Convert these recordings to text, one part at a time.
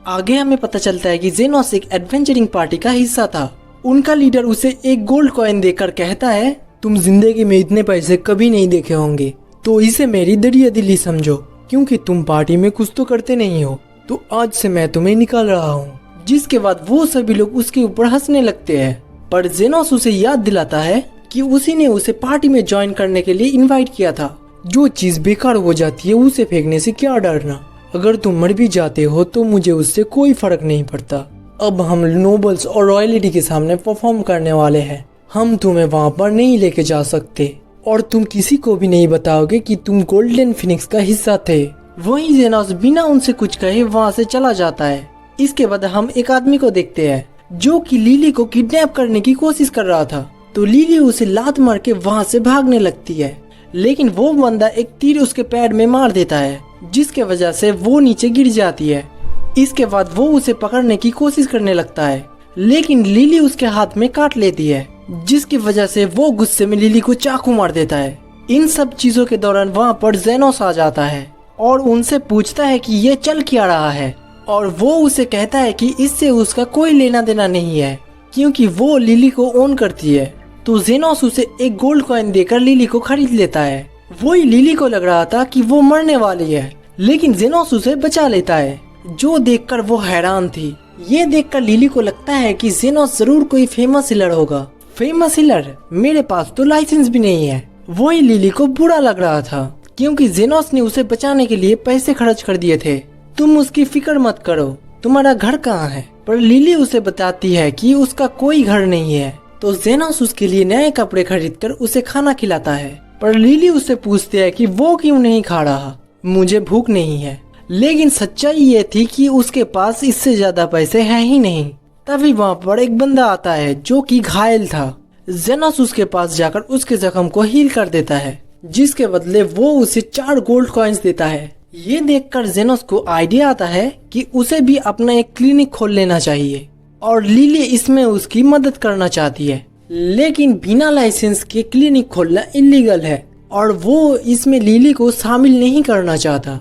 आगे हमें पता चलता है कि जेनोस एक एडवेंचरिंग पार्टी का हिस्सा था। उनका लीडर उसे एक गोल्ड कॉइन देकर कहता है, तुम जिंदगी में इतने पैसे कभी नहीं देखे होंगे, तो इसे मेरी दरिया दिली समझो, क्योंकि तुम पार्टी में कुछ तो करते नहीं हो, तो आज से मैं तुम्हें निकाल रहा हूँ। जिसके बाद वो सभी लोग उसके ऊपर हंसने लगते हैं, पर जेनोस उसे याद दिलाता है कि उसी ने उसे पार्टी में ज्वाइन करने के लिए इनवाइट किया था। जो चीज बेकार हो जाती है उसे फेंकने से क्या डरना, अगर तुम मर भी जाते हो तो मुझे उससे कोई फर्क नहीं पड़ता। अब हम नोबल्स और रॉयलिटी के सामने परफॉर्म करने वाले हैं, हम तुम्हें वहाँ पर नहीं लेके जा सकते और तुम किसी को भी नहीं बताओगे कि तुम गोल्डन फिनिक्स का हिस्सा थे। वहीं जेनोस बिना उनसे कुछ कहे वहाँ से चला जाता है। इसके बाद हम एक आदमी को देखते हैं जो कि लिली को किडनैप करने की कोशिश कर रहा था, तो लिली उसे लात मार के वहाँ से भागने लगती है, लेकिन वो बंदा एक तीर उसके पैर में मार देता है, जिसके वजह से वो नीचे गिर जाती है। इसके बाद वो उसे पकड़ने की कोशिश करने लगता है, लेकिन लिली उसके हाथ में काट लेती है, जिसकी वजह से वो गुस्से में लिली को चाकू मार देता है। इन सब चीजों के दौरान वहाँ पर जेनोस आ जाता है और उनसे पूछता है कि ये चल क्या रहा है, और वो उसे कहता है कि इससे उसका कोई लेना देना नहीं है, क्योंकि वो लिली को ओन करती है। तो जेनोस उसे एक गोल्ड कॉइन देकर लिली को खरीद लेता है। वही लिली को लग रहा था कि वो मरने वाली है, लेकिन जेनोस उसे बचा लेता है, जो देखकर वो हैरान थी। ये देखकर लिली को लगता है कि जेनोस जरूर कोई फेमस हीलर होगा। Famous healer? मेरे पास तो लाइसेंस भी नहीं है। वही लिली को बुरा लग रहा था, क्योंकि जेनोस ने उसे बचाने के लिए पैसे खर्च कर दिए थे। तुम उसकी फिक्र मत करो, तुम्हारा घर कहाँ है? पर लिली उसे बताती है कि उसका कोई घर नहीं है। तो जेनोस उसके लिए नए कपड़े खरीदकर उसे खाना खिलाता है, पर लिली उससे पूछती है कि वो क्यों नहीं खा रहा। मुझे भूख नहीं है। लेकिन सच्चाई ये थी कि उसके पास इससे ज्यादा पैसे हैं ही नहीं। तभी वहाँ पर एक बंदा आता है जो कि घायल था। जेनोस उसके पास जाकर उसके जख्म को हील कर देता है, जिसके बदले वो उसे 4 गोल्ड कॉइन्स देता है। ये देखकर जेनोस को आइडिया आता है कि उसे भी अपना एक क्लिनिक खोल लेना चाहिए, और लिली इसमें उसकी मदद करना चाहती है। लेकिन बिना लाइसेंस के क्लिनिक खोलना इलीगल है, और वो इसमें लिली को शामिल नहीं करना चाहता।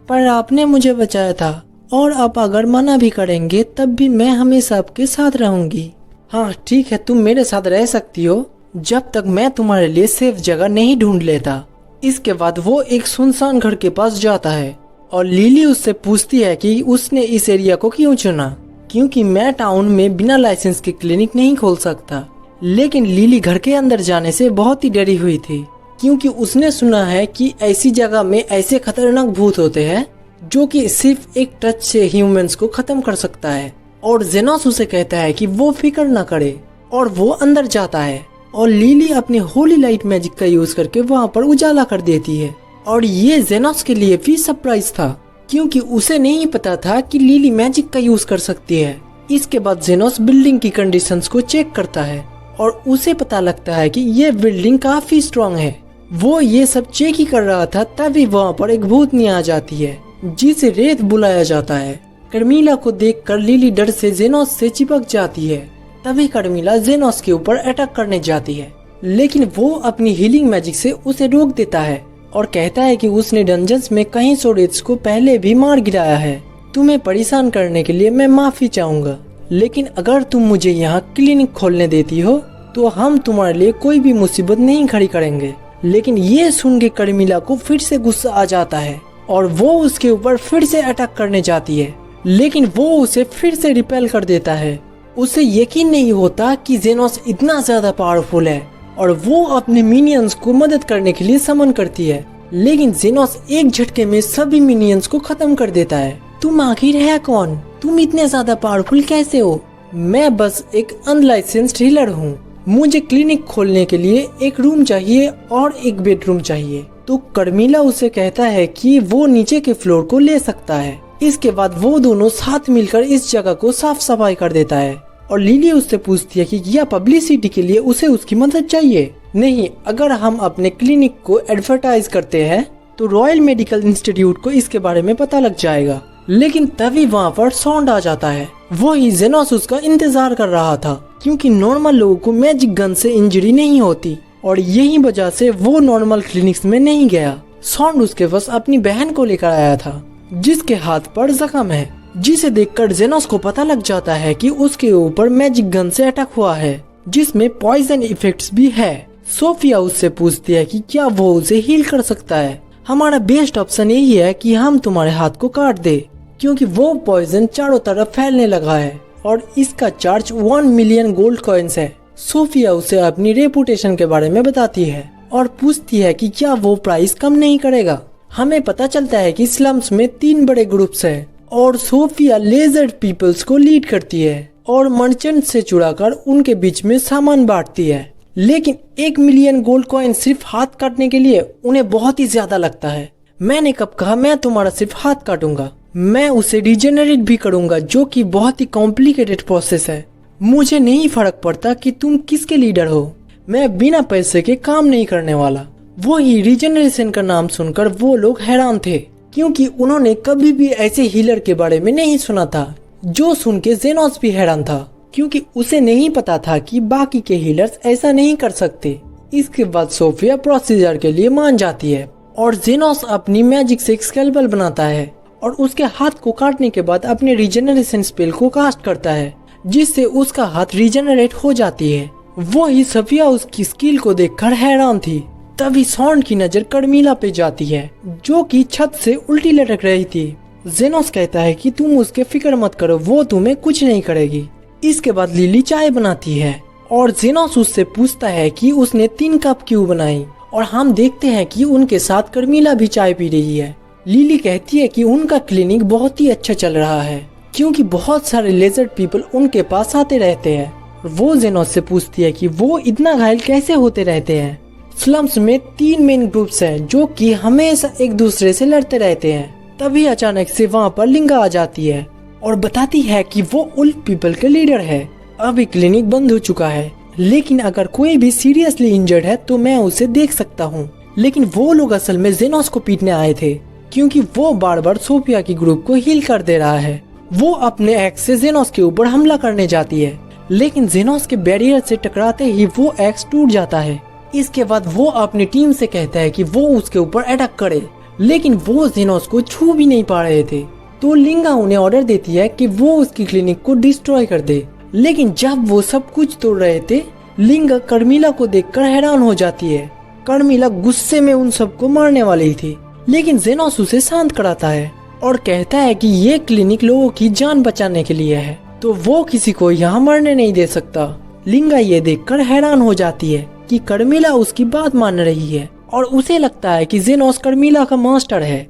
पर आपने मुझे बचाया था, और अब अगर मना भी करेंगे तब भी मैं हमेशा आपके साथ रहूंगी। हाँ ठीक है, तुम मेरे साथ रह सकती हो जब तक मैं तुम्हारे लिए सेफ जगह नहीं ढूंढ लेता। इसके बाद वो एक सुनसान घर के पास जाता है, और लिली उससे पूछती है कि उसने इस एरिया को क्यों चुना, क्योंकि मैं टाउन में बिना लाइसेंस के क्लिनिक नहीं खोल सकता। लेकिन लिली घर के अंदर जाने से बहुत ही डरी हुई थी, क्योंकि उसने सुना है कि ऐसी जगह में ऐसे खतरनाक भूत होते हैं जो कि सिर्फ एक टच से ह्यूमंस को खत्म कर सकता है। और जेनोस उसे कहता है कि वो फिक्र न करे, और वो अंदर जाता है, और लिली अपनी होली लाइट मैजिक का यूज करके वहाँ पर उजाला कर देती है। और ये जेनोस के लिए भी सरप्राइज था, क्योंकि उसे नहीं पता था कि लिली मैजिक का यूज कर सकती है। इसके बाद जेनोस बिल्डिंग की कंडीशंस को चेक करता है, और उसे पता लगता है कि ये बिल्डिंग काफी स्ट्रॉन्ग है। वो ये सब चेक ही कर रहा था, तभी वहाँ पर एक भूतनी आ जाती है, जिसे रेत बुलाया जाता है। कर्मीला को देखकर लिली डर से जेनोस से चिपक जाती है। तभी कर्मीला जेनोस के ऊपर अटैक करने जाती है, लेकिन वो अपनी हीलिंग मैजिक से उसे रोक देता है, और कहता है कि उसने डंजन्स में कई सोरेट्स को पहले भी मार गिराया है। तुम्हें परेशान करने के लिए मैं माफी चाहूंगा, लेकिन अगर तुम मुझे यहाँ क्लिनिक खोलने देती हो तो हम तुम्हारे लिए कोई भी मुसीबत नहीं खड़ी करेंगे। लेकिन ये सुन के कर्मीला को फिर से गुस्सा आ जाता है, और वो उसके ऊपर फिर से अटैक करने जाती है, लेकिन वो उसे फिर से रिपेल कर देता है। उसे यकीन नहीं होता कि जेनोस इतना ज्यादा पावरफुल है, और वो अपने मिनियंस को मदद करने के लिए समन करती है, लेकिन जेनोस एक झटके में सभी मिनियंस को खत्म कर देता है। तुम आखिर है कौन? तुम इतने ज्यादा पावरफुल कैसे हो? मैं बस एक अनलाइसेंस्ड हीलर हूँ। मुझे क्लिनिक खोलने के लिए एक रूम चाहिए और एक बेडरूम चाहिए। तो कर्मीला उसे कहता है कि वो नीचे के फ्लोर को ले सकता है। इसके बाद वो दोनों साथ मिलकर इस जगह को साफ सफाई कर देता है, और लिली उससे पूछती है कि यह पब्लिसिटी के लिए उसे उसकी मदद चाहिए। नहीं, अगर हम अपने क्लिनिक को एडवर्टाइज करते हैं तो रॉयल मेडिकल इंस्टीट्यूट को इसके बारे में पता लग जाएगा। लेकिन तभी वहाँ पर सॉन्ड आ जाता है। वो ही जेनोस उसका इंतजार कर रहा था, क्योंकि नॉर्मल लोगों को मैजिक गन से इंजरी नहीं होती, और यही वजह से वो नॉर्मल क्लिनिक्स में नहीं गया। सॉन्ड उसके पास अपनी बहन को लेकर आया था, जिसके हाथ पर जख्म है। जिसे देखकर जेनोस को पता लग जाता है कि उसके ऊपर मैजिक गन से अटैक हुआ है जिसमें पॉइजन इफेक्ट्स भी है। सोफिया उससे पूछती है कि क्या वो उसे हील कर सकता है। हमारा बेस्ट ऑप्शन यही है कि हम तुम्हारे हाथ को काट दे क्योंकि वो पॉइजन चारों तरफ फैलने लगा है और इसका चार्ज 1 मिलियन गोल्ड कॉइन्स है। सोफिया उसे अपनी रेपुटेशन के बारे में बताती है और पूछती है कि क्या वो प्राइस कम नहीं करेगा। हमें पता चलता है कि स्लम्स में 3 बड़े ग्रुप्स हैं और सोफिया लेजर्ड पीपल्स को लीड करती है और मर्चेंट से चुराकर उनके बीच में सामान बांटती है। लेकिन 1 मिलियन गोल्ड कॉइन सिर्फ हाथ काटने के लिए उन्हें बहुत ही ज्यादा लगता है। मैंने कब कहा मैं तुम्हारा सिर्फ हाथ काटूंगा, मैं उसे रिजेनरेट भी करूंगा जो कि बहुत ही कॉम्प्लिकेटेड प्रोसेस है। मुझे नहीं फर्क पड़ता कि तुम किसके लीडर हो, मैं बिना पैसे के काम नहीं करने वाला। वो ही रिजेनरेशन का नाम सुनकर वो लोग हैरान थे क्योंकि उन्होंने कभी भी ऐसे हीलर के बारे में नहीं सुना था। जो सुन के जेनोस भी हैरान था क्योंकि उसे नहीं पता था कि बाकी के हीलर्स ऐसा नहीं कर सकते। इसके बाद सोफिया प्रोसीजर के लिए मान जाती है और जेनोस अपनी मैजिक से एक्सकेल्बल बनाता है और उसके हाथ को काटने के बाद अपने रिजेनरेशन स्पेल को कास्ट करता है जिससे उसका हाथ रिजेनरेट हो जाती है। वो ही सोफिया उसकी स्किल को देखकर हैरान थी। तभी सॉन्ड की नजर कर्मीला पे जाती है जो कि छत से उल्टी लटक रही थी। जेनोस कहता है कि तुम उसके फिक्र मत करो, वो तुम्हें कुछ नहीं करेगी। इसके बाद लिली चाय बनाती है और जेनोस उससे पूछता है कि उसने 3 कप क्यों बनाई और हम देखते हैं कि उनके साथ कर्मीला भी चाय पी रही है। लिली कहती है कि उनका क्लिनिक बहुत ही अच्छा चल रहा है क्योंकि बहुत सारे लेजर्ड पीपल उनके पास आते रहते हैं। वो जेनोस से पूछती है कि वो इतना घायल कैसे होते रहते हैं। स्लम्स में 3 मेन ग्रुप्स हैं जो कि हमेशा एक दूसरे से लड़ते रहते हैं। तभी अचानक से वहाँ पर लिंगा आ जाती है और बताती है कि वो उल्फ पीपल के लीडर है। अभी क्लिनिक बंद हो चुका है लेकिन अगर कोई भी सीरियसली इंजर्ड है तो मैं उसे देख सकता हूँ। लेकिन वो लोग असल में जेनोस को पीटने आए थे क्योंकि वो बार बार सोफिया की ग्रुप को हील कर दे रहा है। वो अपने एक्स से जेनोस के ऊपर हमला करने जाती है लेकिन जेनोस के बैरियर से टकराते ही वो एक्स टूट जाता है। इसके बाद वो अपनी टीम से कहता है कि वो उसके ऊपर अटैक करे लेकिन वो जेनोस को छू भी नहीं पा रहे थे। तो लिंगा उन्हें ऑर्डर देती है कि वो उसकी क्लिनिक को डिस्ट्रॉय कर दे। लेकिन जब वो सब कुछ तोड़ रहे थे लिंगा कर्मीला को देखकर हैरान हो जाती है। कर्मीला गुस्से में उन सबको मारने वाली थी लेकिन जेनोस उसे शांत कराता है और कहता है कि ये क्लिनिक लोगों की जान बचाने के लिए है तो वो किसी को यहाँ मरने नहीं दे सकता। लिंगा ये देखकर हैरान हो जाती है कि कर्मीला उसकी बात मान रही है और उसे लगता है कि जेनोस कर्मीला का मास्टर है।